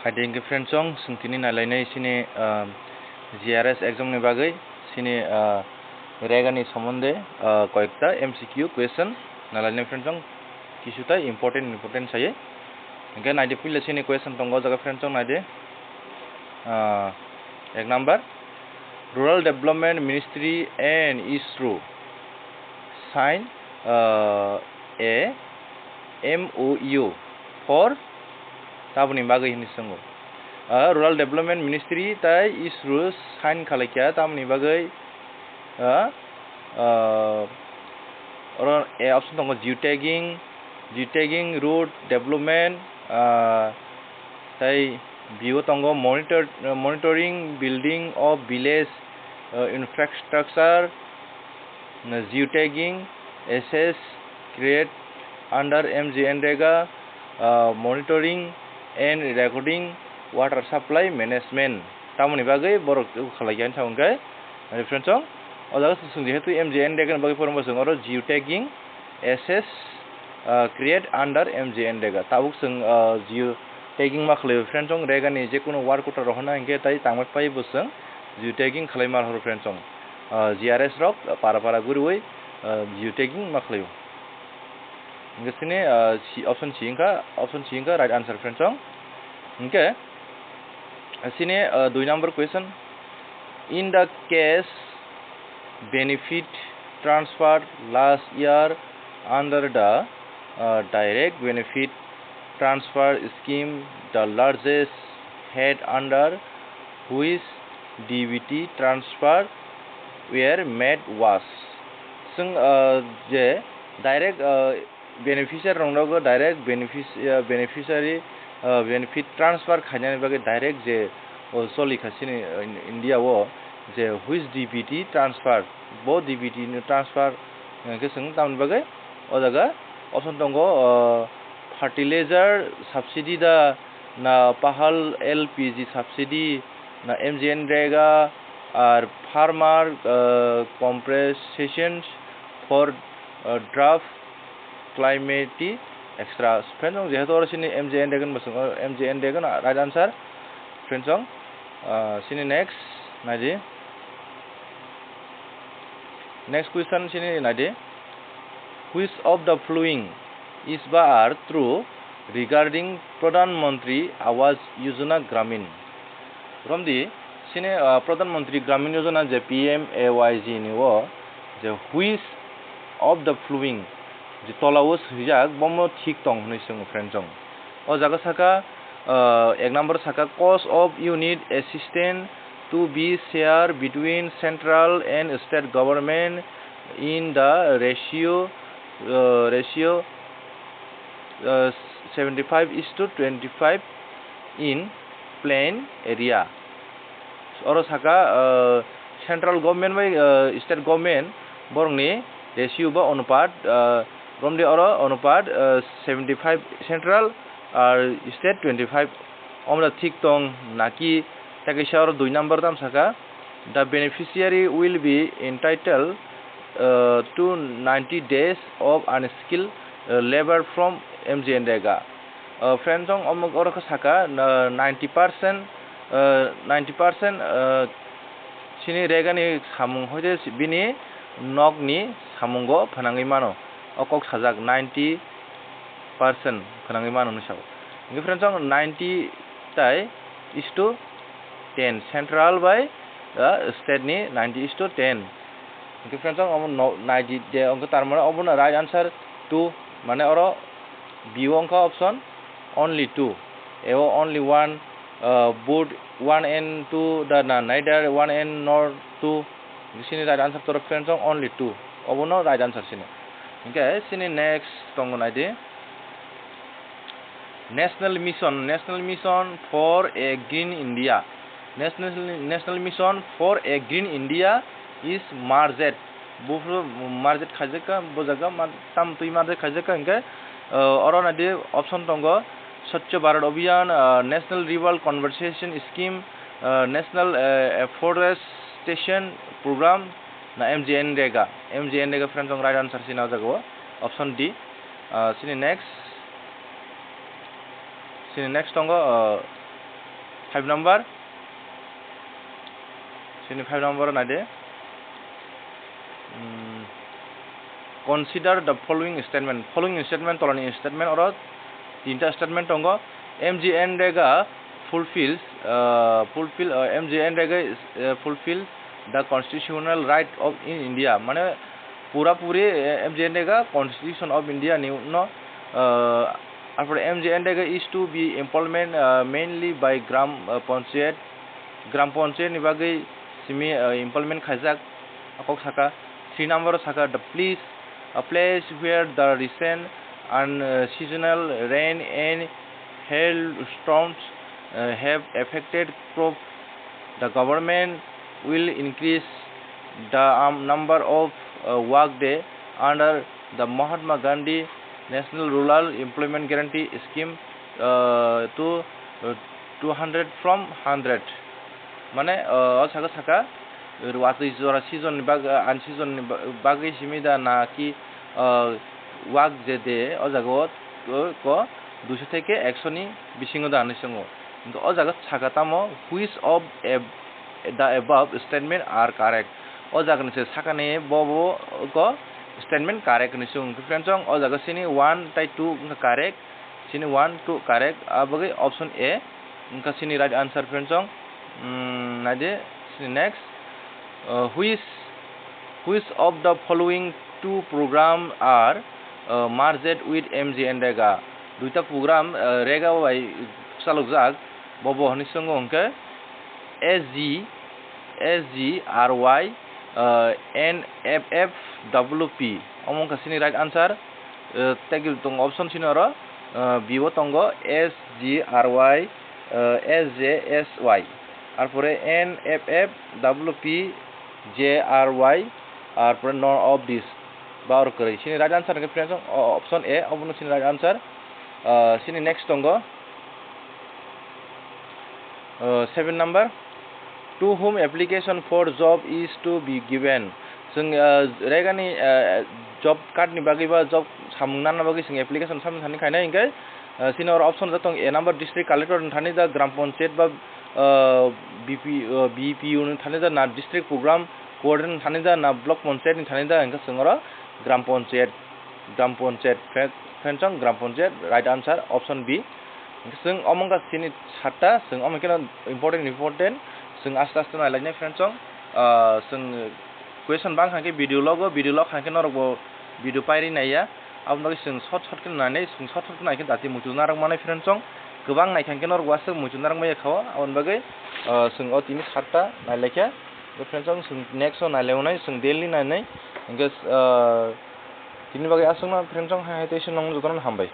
Haiding friends song sungtini nalainai sini GRS exam ni bagai sini regani somonde koekta MCQ question nalainai friends song kisuta important saye engke naide pille sini question tongo jaga friends song naide ek number Rural Development Ministry and ISRO sign a MOU for tabuni bagai hini songo Rural Development Ministry tai ISRO sign khalaikia tabuni bagai option tongo geotagging road development tai bio tongo monitoring building of village infrastructure geotagging assess create under MGNREGA monitoring and recording water supply management tamoni bagai borok khalaikan saungkai friends song ojaga sung jehetu MGNREGA bagai forum basung oro geotagging assess create under MGNREGA tabuk sung geotagging ma khlai friends song rega ni je kono work utar rohna engke tai tangmak pai busung geotagging khlai mar hor friends song GRS rok para gurui geotagging ma khlai ngesini option C ingka right answer friends song okay sini 2 number question in the case benefit transfer last year under the direct benefit transfer scheme the largest head under which DBT transfer were made was sung je direct beneficiary rongnogo direct beneficiary benefit transfer khainani bagai direct je soli khasini India wo je which DBT transfer bo DBT ni transfer ke sung tamun bagai odaga option tongo fertilizer subsidy da na pahal LPG subsidy na MGNREGA or farmer compensations for drought climate extra friends song jehetu oro sini MGNREGA basung MGNREGA na right answer friends song sini next question sini nade which of the following is are true regarding Pradhan Mantri Awas Yojana Gramin romdi sini Pradhan Mantri Gramin Yojana je PMAYG ni wo je which of the following je tolawos hijak bomo thik tong hnoi sung friend song o jaga saka ek number saka cost of unit assistance to be shared between central and state government in the ratio 75:25 in plain area oro saka central government by state government borongni ratio ba onupat romde oro onupat 75 central R state 25 আমরা ঠিক tong naki take shar 2 number dam saka the beneficiary will be entitled to 90 days of unskilled labor from MGNREGA friends song omok oro saka 90% sini rega ni samung hoide bini nok ni samungo phanangai mano okok sajak 90% phanangai mano nisau ngi friends song 90 tai is to 10 central by state ni 90:10 ngi friends song 90 de onko tar mane obona right answer 2 mane oro b onko option only 2 eo only one both 1 and 2 the neither 1 and nor 2 sini right answer to friends song only 2 obono right answer sini okay sini next tongo naide national mission for a green India national mission for a green India is marjet bufro marjet khajeka bojaga tam tui marjet khajeka engke oro nade option tongo Swachh Bharat Abhiyan national rural conservation scheme national afforestation program na MGNREGA friends song right answer sini jago option D sini next tongo 5 number sini 5 number nade consider the following statement tolani statement oro tinta statement tongo MGNREGA fulfill the constitutional right of in India mane pura puri MGNREGA constitution of India ni no after MGNREGA is to be implemented mainly by gram panchayat ni bagai simi implement khajak akok saka 3 number saka the a place where the recent and seasonal rain and hailstorms have affected crop. The government will increase the number of work day under the Mahatma Gandhi National Rural Employment Guarantee Scheme to 200 from 100. Mane saka ruwati jora season bag an season bagi simida na ki wag jede o jagot ko 200 থেকে 100 ni bisingo da anisingo কিন্তু o jagot sakatamo which of the above statement are correct o jagon se sakane bobo ko statement correct ni sung friends o jagot sini 1 tai 2 correct sini 1 2 correct abagi option A inka sini right answer friends o nade sini next which of the following two programs are merged with MGNREGA duita program rega by salukjak bobo hani songo onke SGRY NFFWP omongka sini right answer tagil tong option sinoro bibo tongo SGRY SJSY arpore NFFWP JRY arpore none of this baur kore sini right answer ke friends option A obono sini right answer sini next tongo 7 number to whom application for job is to be given sing regani job card ni bagi ba job samungna na bagi sing application sam thani khaina ingai sini or option jatong A number district collector thani da gram panchayat ba BPU ni thani da na district program coordinator thani da na block panchayat ni thani da inga singora gram panchayat fencong gram panchayat right answer option B sing omonga sini satta sing omikena important sing asta na lagne fencong sing question bang hanke video log hanke norbo video pairi naya abno sing short ken nane sing short ken nai ken dati mutuna rang mane fencong gobang nai hanke norbo wasuk mutuna rang maya khawa abon bagai sing o tini satta na lekha fencong sing next on na leunai sing daily nai enges tini bagai asungna fencong haitation nong jogon hambai